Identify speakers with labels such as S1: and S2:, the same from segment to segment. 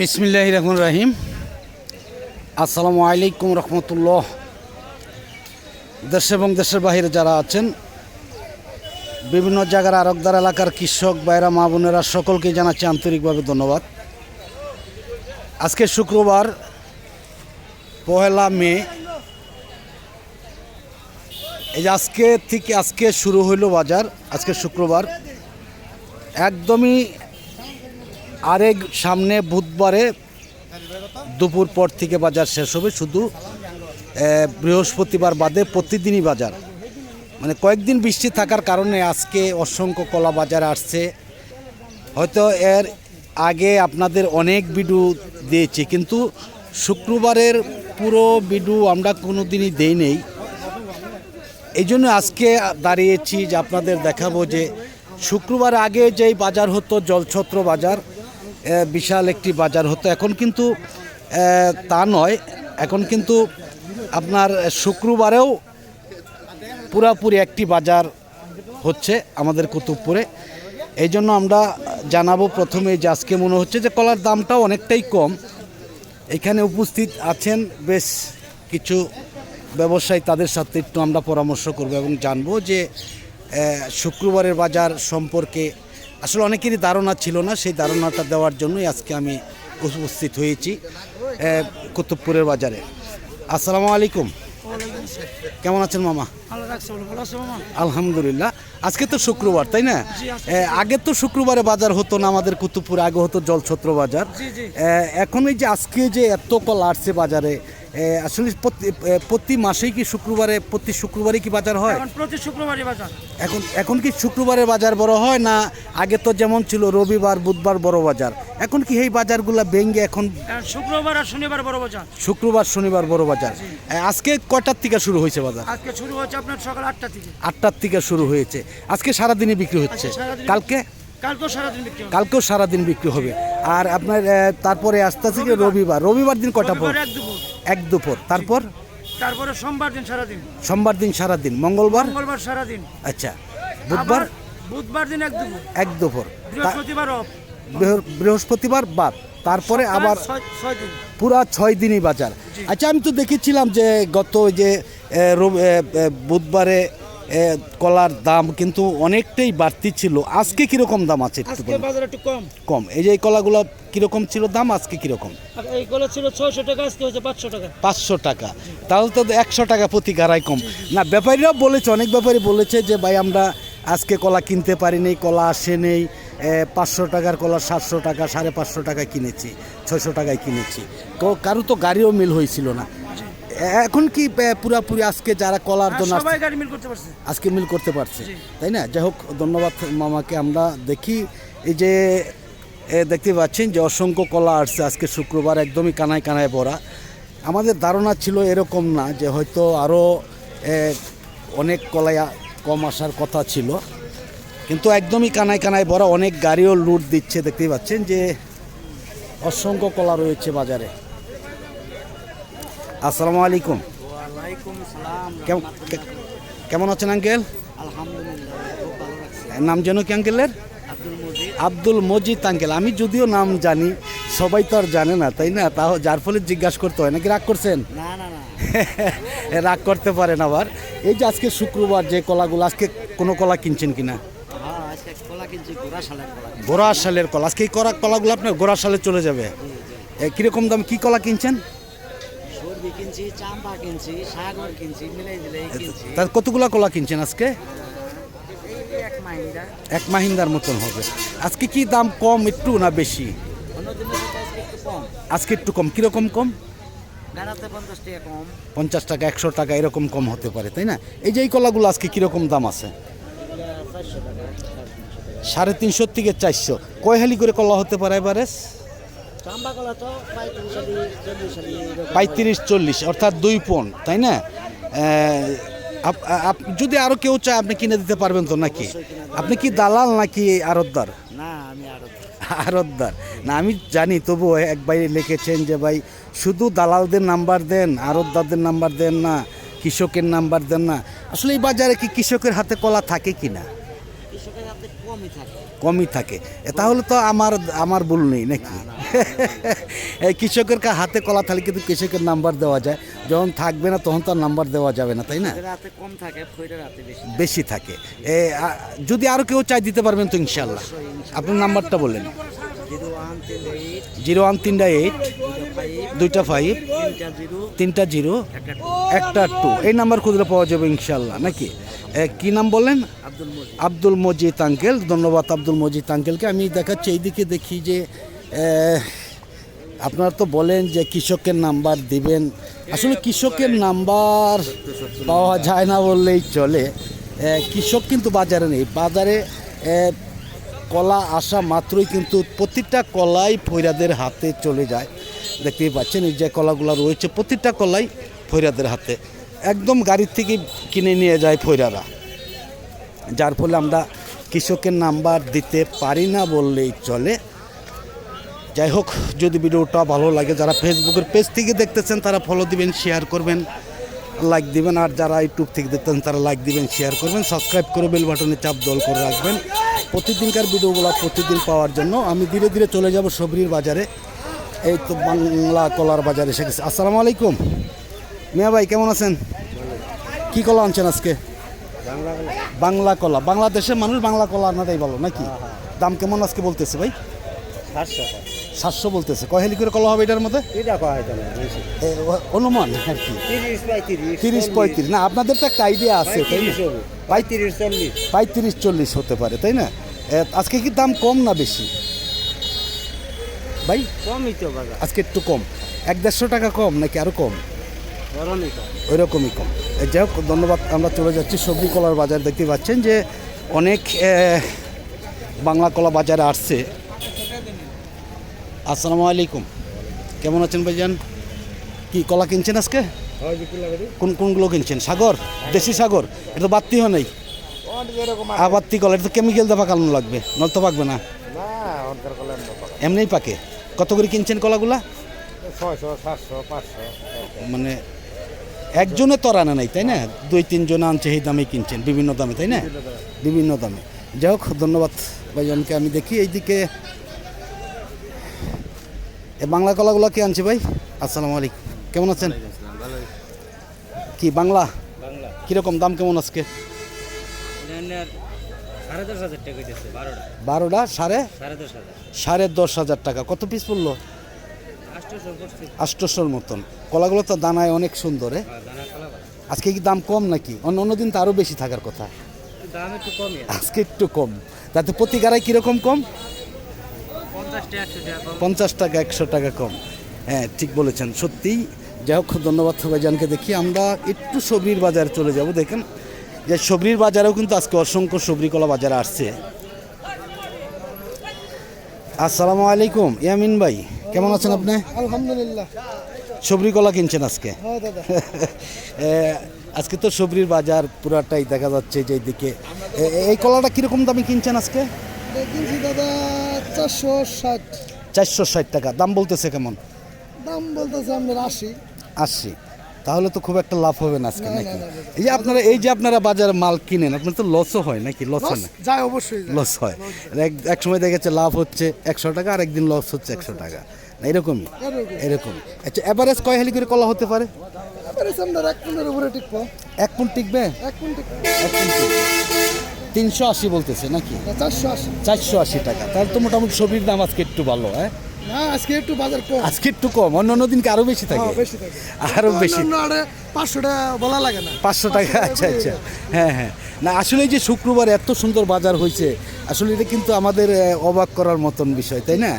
S1: বিসমিল্লাহির রহমানির রহিম। আসসালামু আলাইকুম রহমতুল্লাহ। দেশ এবং দেশের বাহিরে যারা আছেন, বিভিন্ন জায়গার আরকদার এলাকার কৃষক ভাইরা, মা বোনেরা, সকলকে জানাচ্ছি আন্তরিকভাবে ধন্যবাদ। আজকে শুক্রবার 1 মে। এই যে আজকে শুরু হইল বাজার। আজকে শুক্রবার, একদমই আরেক সামনে বুধবারে দুপুর পর থেকে বাজার শেষ হবে। শুধু বৃহস্পতিবার বাদে প্রতিদিনই বাজার, মানে কয়েকদিন বৃষ্টি থাকার কারণে আজকে অসংখ্য কলা বাজার আসছে। হয়তো এর আগে আপনাদের অনেক ভিডিও দিয়েছি, কিন্তু শুক্রবারের পুরো ভিডিও আমরা কোনো দিনই দেই নেই। এই জন্য আজকে দাঁড়িয়েছি যে আপনাদের দেখাবো যে শুক্রবার আগে যেই বাজার হতো, জলছত্র বাজার, বিশাল একটি বাজার হতো, এখন কিন্তু তা নয়। এখন কিন্তু আপনার শুক্রবারেও পুরাপুরি একটি বাজার হচ্ছে আমাদের কুতুবপুরে। এই জন্য আমরা জানাবো প্রথমে যে আজকে মনে হচ্ছে যে কলার দামটাও অনেকটাই কম। এখানে উপস্থিত আছেন বেশ কিছু ব্যবসায়ী, তাদের সাথে একটু আমরা পরামর্শ করব এবং জানবো যে শুক্রবারের বাজার সম্পর্কে আসলে অনেকেরই ধারণা ছিল না। সেই ধারণাটা দেওয়ার জন্যই আজকে আমি উপস্থিত হয়েছি কুতুবপুরের বাজারে। আসসালামু আলাইকুম, কেমন আছেন মামা? আলহামদুলিল্লাহ। আজকে তো শুক্রবার, তাই না? আগে তো শুক্রবারে বাজার হতো না আমাদের কুতুবপুরে, আগে হতো জলছত্র বাজার। এখন এই যে আজকে যে এত কলা আসছে বাজারে, আসলে প্রতি মাসেই কি প্রতি শুক্রবারে কি বাজার হয়?
S2: প্রতি শুক্রবারই বাজার।
S1: এখন কি শুক্রবারে বাজার বড় হয় না? আগে তো যেমন ছিল রবিবার বুধবার বড় বাজার, এখন কি এই বাজারগুলো ভেঙে এখন
S2: শুক্রবার আর শনিবার বড় বাজার?
S1: শুক্রবার শনিবার বড় বাজার। আজকে কয়টার থেকে শুরু হয়েছে বাজার?
S2: আজকে শুরু হচ্ছে আপনার সকাল 8টা থেকে।
S1: 8টার থেকে শুরু হয়েছে। আজকে সারাদিনই বিক্রি হচ্ছে। কালকেও সারাদিন বিক্রি হবে। আর আপনার তারপরে আস্তে আস্তে রবিবার দিন কটা পর? এক দুপুর। তারপরে সোমবার দিন সারাদিন, মঙ্গলবার
S2: সারাদিন।
S1: আচ্ছা,
S2: বুধবার দিন এক দুপুর,
S1: বৃহস্পতিবার বাদ, তারপরে আবার পুরা 6 দিনই বাজার। আচ্ছা, আমি তো দেখেছিলাম যে গত যে বুধবারে কলার দাম কিন্তু অনেকটাই বাড়তি ছিল। আজকে কিরকম দাম আছে?
S2: একটু
S1: কম। এই যে কলাগুলো কিরকম ছিল দাম, আজকে কিরকম?
S2: এই কলা ছিল 600 টাকা, আজকে হচ্ছে 500 টাকা।
S1: 500 টাকা, তাহলে তো 100 টাকা প্রতি গাড়াই কম। না, ব্যাপারীরাও বলেছে, অনেক ব্যাপারী বলেছে যে ভাই আমরা আজকে কলা কিনতে পারি নেই, কলা আসে নেই। 500 টাকার কলা 700 টাকা, 550 টাকায় কিনেছি, 600 টাকায় কিনেছি। কারো তো গাড়িও মিল হয়েছিল না। এখন কি পুরাপুরি আজকে যারা কলার জন্য আজকে মিল করতে পারছে, তাই না? যাই হোক, ধন্যবাদ মামাকে। আমরা দেখি এই যে দেখতে পাচ্ছেন যে অসংখ্য কলা আসছে আজকে শুক্রবার, একদমই কানায় কানায় ভরা। আমাদের ধারণা ছিল এরকম না, যে হয়তো আরও অনেক কলাই কম আসার কথা ছিল, কিন্তু একদমই কানায় কানায় ভরা। অনেক গাড়িও লুট দিচ্ছে, দেখতেই পাচ্ছেন যে অসংখ্য কলা রয়েছে বাজারে। আসসালামু আলাইকুম। কেমন আছেন আঙ্কেল? নাম যেন কি আঙ্কেলের? আব্দুল মজিদ আঙ্কেল। আমি যদিও নাম জানি, সবাই তো আর জানে না, তাই না? তাও যার ফলে জিজ্ঞাসা করতে হয়। নাকি রাগ করছেন? রাগ করতে পারেন আবার। এই যে আজকে শুক্রবার, যে কলাগুলো, আজকে কোনো কলা কিনছেন কিনা? গোড়াশালের কলা। আজকে এই কলাগুলো আপনার গোড়াশালে চলে যাবে। কিরকম দাম? কি কলা কিনছেন? তার কতগুলা কলা কিনছেন আজকে? এক মাহিন্দার মতন হবে। আজকে কি দাম কম একটু না বেশি? আজকে একটু কম। কিরকম কম? 50 টাকা, 100 টাকা এরকম কম হতে পারে, তাই না? এই যে এই কলাগুলো আজকে কিরকম দাম আছে? 350 থেকে 400। কয় হালি করে কলা হতে পারে এবারে? 35-40, অর্থাৎ 2 পণ, তাই না? যদি আরো কেউ চায় আপনি কিনে দিতে পারবেন তো নাকি? আপনি কি দালাল নাকি আড়তদার?
S2: না, আমি
S1: আড়তদার। না, আমি জানি, তবুও এক ভাই লিখেছেন যে ভাই শুধু দালালদের নাম্বার দেন, আড়তদারদের নাম্বার দেন না, কৃষকের নাম্বার দেন না। আসলে এই বাজারে কি কৃষকের হাতে কলা থাকে কিনা?
S2: কৃষকের হাতে কমই থাকে।
S1: কমই থাকে। তাহলে তো আমার ভুল নেই নাকি? এই কৃষকের হাতে কলা থাকলে কিন্তু কৃষকের নাম্বার দেওয়া যায়, যখন থাকবে না তখন তো আর নাম্বার দেওয়া যাবে না, তাই না?
S2: রাতে কম থাকে, ফইরের রাতে বেশি।
S1: বেশি থাকে। যদি আরও কেউ চাই দিতে পারবেন তো ইনশাল্লাহ। আপনার নাম্বারটা বললেন। 0138 25 30 182। এই নাম্বার খুঁজলে পাওয়া যাবে ইনশাল্লাহ, নাকি? কি নাম বললেন? আব্দুল মজিদ আঙ্কেল। ধন্যবাদ আব্দুল মজিদ আঙ্কেলকে। আমি দেখাচ্ছি এইদিকে, দেখি যে আপনারা তো বলেন যে কৃষকের নাম্বার দিবেন, আসলে কৃষকের নাম্বার পাওয়া যায় না বললেই চলে। কৃষক কিন্তু বাজারে নেই। বাজারে কলা আসা মাত্রই কিন্তু প্রতিটা কলাই ফৈরাদের হাতে চলে যায়। দেখতেই পাচ্ছেন এই যে কলাগুলো রয়েছে, প্রতিটা কলাই ফৈরাদের হাতে, একদম গাড়ির থেকে কিনে নিয়ে যায় ফৈরারা, যার ফলে আমরা কৃষকের নাম্বার দিতে পারি না বললেই চলে। যাই হোক, যদি ভিডিওটা ভালো লাগে, যারা ফেসবুকের পেজ থেকে দেখতেছেন তারা ফলো দিবেন, শেয়ার করবেন, লাইক দিবেন, আর যারা ইউটিউব থেকে দেখতেছেন তারা লাইক দিবেন, শেয়ার করবেন, সাবস্ক্রাইব করে বেল বাটনে চাপ দল করে রাখবেন প্রতিদিনকার ভিডিওগুলো প্রতিদিন পাওয়ার জন্য। আমি ধীরে ধীরে চলে যাব সবরির বাজারে। এই তো বাংলা কলার বাজারে এসে গেছে। আসসালামু আলাইকুম মিয়া ভাই, কেমন আছেন? কি কলা আনছেন আজকে? বাংলা কলা। বাংলাদেশের মানুষ বাংলা কলা আনাটাই ভালো, নাকি? দাম কেমন আজকে বলতেছে ভাই? 700 বলতেছে। কয় হেলি করে কলা হবে এটার মধ্যে? অনুমান আর কি 30-35। না, আপনাদের তো একটা আইডিয়া আছে, তাই না? 35-40 হতে পারে, তাই না? আজকে কি দাম কম না বেশি ভাই?
S2: কমই তো বাজার
S1: আজকে একটু কম, 100-150 টাকা কম, নাকি আরো কম? ওই রকমই কম। যাই হোক, ধন্যবাদ। আমরা চলে যাচ্ছি সবজি কলার বাজার। দেখতে পাচ্ছেন যে অনেক বাংলা কলা বাজারে আসছে। আসসালামু আলাইকুম, কেমন আছেন ভাইজান? কি কলা কিনছেন আজকে? কোনগুলো কিনছেন? সাগর, দেশি সাগর? এটা তো বাত্তি হয় নাই, আবাত্তি কলা। এটা তো কেমিক্যাল দেওয়া কালানো লাগবে, নল তো পাকবে না, এমনিই পাকে। কত করে কিনছেন কলাগুলা?
S2: 600, 700, 500।
S1: মানে একজনে তো আনা নাই, তাই না? 2-3 জন আনছে, এই দামে কিনছেন, বিভিন্ন দামে, তাই না? বিভিন্ন দামে। যাই হোক, ধন্যবাদ ভাইজানকে। আমি দেখি এইদিকে বাংলা কলাগুলো কে আনছে ভাই? আসসালামু আলাইকুম, কেমন আছেন? কি বাংলা? কিরকম দাম কেমন আজকে? 12টা 10,500 টাকা। কত পিস পড়লো? 800 মতন। কলাগুলো তো দানায় অনেক সুন্দর। আজকে কি দাম কম নাকি? অন্য দিন তো আরও বেশি থাকার কথা। আজকে একটু কম। তাতে প্রতি গাড়ায় কীরকম কম? 50 টাকা 100 টাকা কম। হ্যাঁ, ঠিক বলেছেন, সত্যিই। যাই হোক, ধন্যবাদ ভাইজানকে। দেখি আমরা একটু সবরির বাজারে চলে যাব। দেখেন যে সবরির বাজারেও কিন্তু আজকে অসংখ্য সবরি কলা বাজারে আসছে। আসসালামু আলাইকুম ইয়ামিন ভাই, কেমন আছেন আপনি?
S2: আলহামদুলিল্লাহ।
S1: সবরি কলা কিনছেন আজকে?
S2: হ্যাঁ দাদা।
S1: আজকে তো সবরির বাজার পুরাটাই দেখা যাচ্ছে যে দিকে। এই কলাটা কিরকম দামে কিনছেন আজকে?
S2: কিনছি দাদা 460।
S1: 460 টাকা। দাম বলতেছে কেমন?
S2: দাম বলতেছে আপনার 80।
S1: 80। তাহলে তো খুব একটা লাভ হবে না আজকে, নাকি? এই যে আপনারা বাজারে মাল কিনেন, আপনার তো লসও হয় নাকি? লস হয় না?
S2: যায়, অবশ্যই
S1: লস হয়। এক সময় দেখেছে লাভ হচ্ছে 100 টাকা, আর একদিন লস হচ্ছে 100 টাকা, না এরকমই? এরকমই। আচ্ছা, এভারেজ কয় হেলি করে কলা হতে পারে?
S2: আমরা 1 কুইন্টালের উপরে টিকবো।
S1: 1 কুইন্টাল টিকবে?
S2: 1 কুইন্টাল
S1: 380 বলতেছে নাকি?
S2: 480।
S1: 480 টাকা। তাহলে তো মোটামুটি সবজির দাম আজকে একটু ভালো। হ্যাঁ,
S2: না আজকে একটু বাজার কম।
S1: আজকে একটু কম। অন্য দিনকে আরো বেশি থাকে।
S2: বেশি থাকে,
S1: আরো বেশি।
S2: 500 টাকা বলা লাগে না।
S1: 500 টাকা। আচ্ছা আচ্ছা, হ্যাঁ হ্যাঁ। না, আসলে এই যে শুক্রবার এত সুন্দর বাজার হয়েছে, আসলে এটা কিন্তু আমাদের অবাক করার মতন বিষয়, তাই না?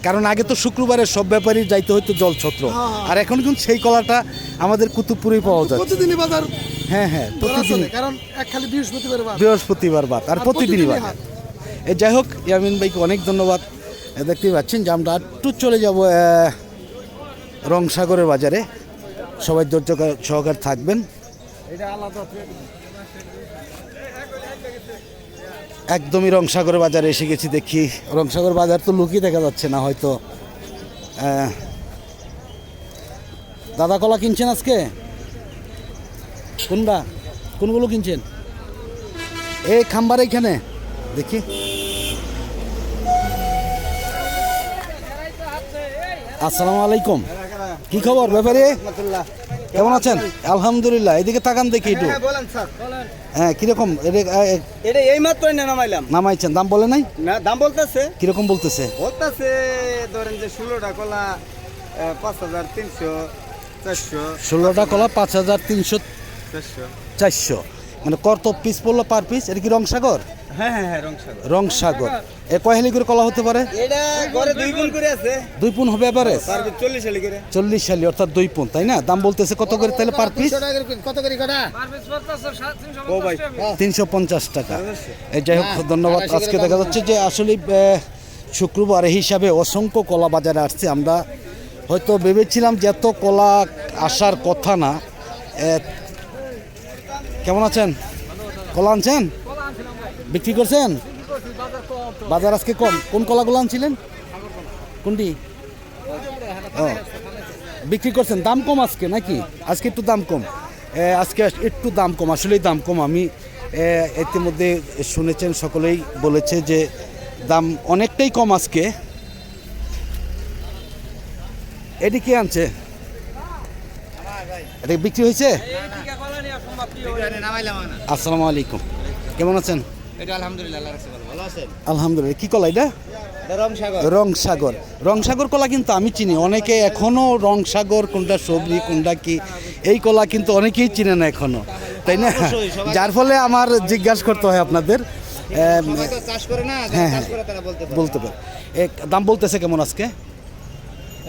S1: কারণ আগে তো শুক্রবারে সব ব্যাপারী যাইতে হতো জলছত্র, আর এখন কিন্তু সেই কলাটা আমাদের কুতুবপুরেই পাওয়া যায়
S2: প্রতিদিনই বাজার।
S1: হ্যাঁ হ্যাঁ, প্রতিদিন।
S2: কারণ এক খালি
S1: বৃহস্পতিবার বাদ, আর প্রতিদিনই বাজার। যাই হোক, ইয়ামিন ভাইকে অনেক ধন্যবাদ। দেখতেই পাচ্ছেন যে আমরা একটু চলে যাব রংসাগরের বাজারে। সবাই ধৈর্য সহকারে থাকবেন। একদমই রংসাগর বাজারে এসে গেছি। দেখি রংসাগর বাজার তো লুকিয়ে দেখা যাচ্ছে না হয়তো। দাদা কলা কিনছেন আজকে? কোনগুলো কিনছেন? এই খাম্বার এইখানে দেখি। আসসালামু আলাইকুম, কি খবর ব্যাপারে? কেমন আছেন? আলহামদুলিল্লাহ। এদিকে তাকান দেখি একটু।
S3: বলেন স্যার।
S1: হ্যাঁ, কিরকম
S3: এটা এই মাত্রই নামাইলাম।
S1: নামাইছেন? দাম বলে নাই?
S3: না, দাম বলতেছে
S1: কিরকম বলতেছে?
S3: ধরেন যে 16টা কলা 5300 400
S1: 16টা কলা 5300
S3: 400।
S1: 400, মানে কত পিস পড়লো পার পিস? এটা কি রংসাগর?
S3: হ্যাঁ হ্যাঁ হ্যাঁ, রংসাগর।
S1: রংসাগর। এ কয় হেলি করে কলা হতে পারে?
S3: এটা করে 2 গুণ করে আছে।
S1: 2 পুন হবে এভারেজ?
S3: পারবে 40 হালি করে।
S1: 40 সালি অর্থাৎ 2 পুন, তাই না? দাম বলতেছে কত করে তাহলে পার পিস?
S2: কত করে কটা?
S3: ও ভাই
S1: 350 টাকা। এই যাই হোক, ধন্যবাদ। আজকে দেখা যাচ্ছে যে আসলে শুক্রবার হিসাবে অসংখ্য কলা বাজারে আসছে। আমরা হয়তো ভেবেছিলাম যে এত কলা আসার কথা না। কেমন আছেন? কলা আনছেন? বিক্রি করছেন? বাজার আজকে কম। কোন কলাগুলো আনছিলেন? কোনটি? ও, বিক্রি করছেন। দাম কম আজকে নাকি? আজকে একটু দাম কম। আজকে একটু দাম কম, আসলেই দাম কম। আমি ইতিমধ্যে শুনেছেন, সকলেই বলেছে যে দাম অনেকটাই কম আজকে। এটি কে আনছে? এটা বিক্রি হয়েছে? আসসালামু আলাইকুম, কেমন আছেন? আলহামদুলিল্লাহ। কি কলা এটা? রংসাগর। রংসাগর কলা কিন্তু আমি চিনি। অনেকে এখনো রংসাগর কোনটা সবজি কোনটা কি এই কলা কিন্তু অনেকেই চিনে না এখনো, তাই না? যার ফলে আমার জিজ্ঞাসা করতে হয় আপনাদের। হ্যাঁ হ্যাঁ, বলতে পারে। দাম বলতেছে কেমন আজকে?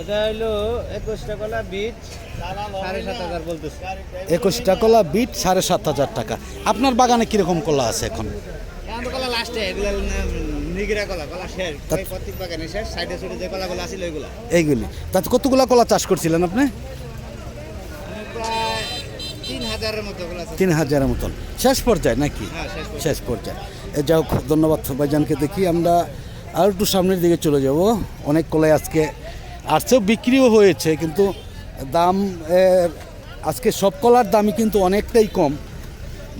S3: এটা হলো 21টা কলা বিট 7500 বলতেছে।
S1: 21টা কলা বিট 7500 টাকা। আপনার বাগানে কিরকম কলা আছে এখন?
S3: কলা লাস্টে এগুলা নিগিরা কলা শেষ। প্রত্যেক বাগানে শেষ। সাইডে সাইডে যে কলাগুলো আছিল ওইগুলা।
S1: এইগুলি। তাতে কতগুলা কলা চাষ করছিলেন আপনি?
S3: প্রায় 3000-এর মতো কলা আছে।
S1: 3000-এর মতন। শেষ পর্যায়ে নাকি?
S3: হ্যাঁ,
S1: শেষ পর্যায়ে। যাই হোক, ধন্যবাদ ভাইজানকে। দেখি আমরা আর একটু সামনের দিকে চলে যাব। অনেক কলাই আজকে আসছেও, বিক্রিও হয়েছে, কিন্তু দাম আজকে সব কলার দামই কিন্তু অনেকটাই কম।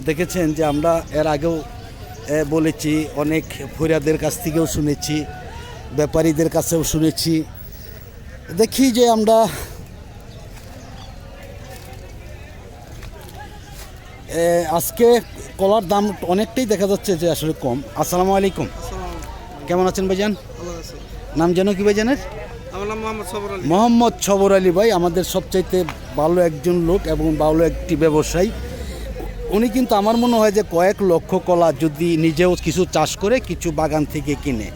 S1: দেখেছেন যে আমরা এর আগেও বলেছি, অনেক ফরিয়াদের কাছ থেকেও শুনেছি, ব্যাপারীদের কাছেও শুনেছি। দেখি যে আমরা আজকে কলার দাম অনেকটাই দেখা যাচ্ছে যে আসলে কম। আসসালামু আলাইকুম, কেমন আছেন ভাইজান? নাম যেন কি ভাইজানের?
S3: আমার নাম মোহাম্মদ সবর আলী।
S1: মোহাম্মদ সবর আলী ভাই আমাদের সবচাইতে ভালো একজন লোক এবং ভালো একটি ব্যবসায়ী। উনি কিন্তু আমার মনে হয় যে কয়েক লক্ষ কলা যদি নিজেও কিছু চাষ করে, কিছু বাগান থেকে কিনে,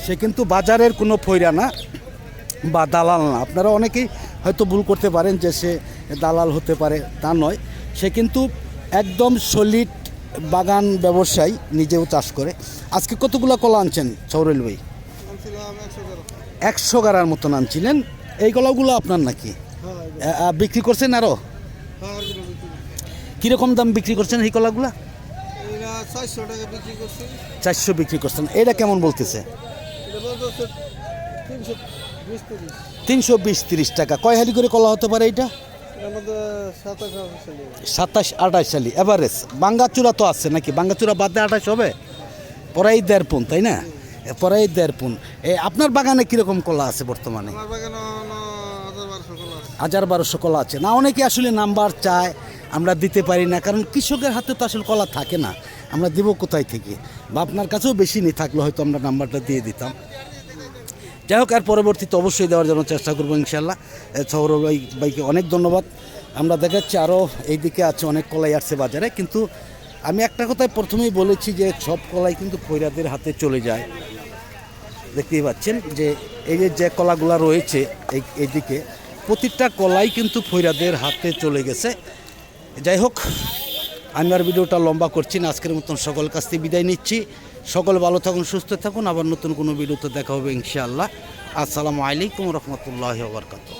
S1: সে কিন্তু বাজারের কোনো ফইরা না বা দালাল না। আপনারা অনেকেই হয়তো ভুল করতে পারেন যে সে দালাল হতে পারে, তা নয়। সে কিন্তু একদম সলিড বাগান ব্যবসায়ী, নিজেও চাষ করে। আজকে কতগুলো কলা আনছেন সৌরল ভাই? 100 গাড়ার মতন আনছিলেন। এই কলাগুলো আপনার নাকি? বিক্রি করছেন আরও? কীরকম দাম বিক্রি করছেন এই কলাগুলা?
S2: 400 টাকা বিক্রি করছি।
S1: 400 বিক্রি করছেন। এটা কেমন বলতেছে? 320-30 টাকা। কয় হালি করে কলা হতে পারে এটা? 27-28 সালি এভারেজ। বাঙ্গাচূড়া তো আছে নাকি? বাঙ্গাচূড়া বাদ দিয়ে 28 হবে? পরাই 1.5 পুন, তাই না? পরাই 1.5 পুন। আপনার বাগানে কীরকম কলা আছে বর্তমানে? 1000-1200 কলা আছে না? অনেকে আসলে নাম্বার চায়, আমরা দিতে পারি না, কারণ কৃষকের হাতে তো আসলে কলা থাকে না। আমরা দেবো কোথায় থেকে? বা আপনার কাছেও বেশি নেই, থাকলে হয়তো আমরা নাম্বারটা দিয়ে দিতাম। যাই হোক, আর পরবর্তীতে অবশ্যই দেওয়ার জন্য চেষ্টা করবো ইনশাল্লাহ। সৌর ভাইকে অনেক ধন্যবাদ। আমরা দেখাচ্ছি আরও এইদিকে আছে অনেক কলাই আসছে বাজারে, কিন্তু আমি একটা কথাই প্রথমেই বলেছি যে সব কলাই কিন্তু খৈরাদের হাতে চলে যায়। দেখতেই পাচ্ছেন যে এই যে কলাগুলা রয়েছে এইদিকে, প্রতিটা কলাই কিন্তু খৈরাদের হাতে চলে গেছে। যাই হোক, আমি আর ভিডিওটা লম্বা করছি না। আজকের মতন সকল কাছ থেকে বিদায় নিচ্ছি। সকল ভালো থাকুন, সুস্থ থাকুন। আবার নতুন কোনো ভিডিওতে দেখা হবে ইনশাআল্লাহ। আসসালামু আলাইকুম রহমতুল্লাহি ওয়া বারাকাতুহু।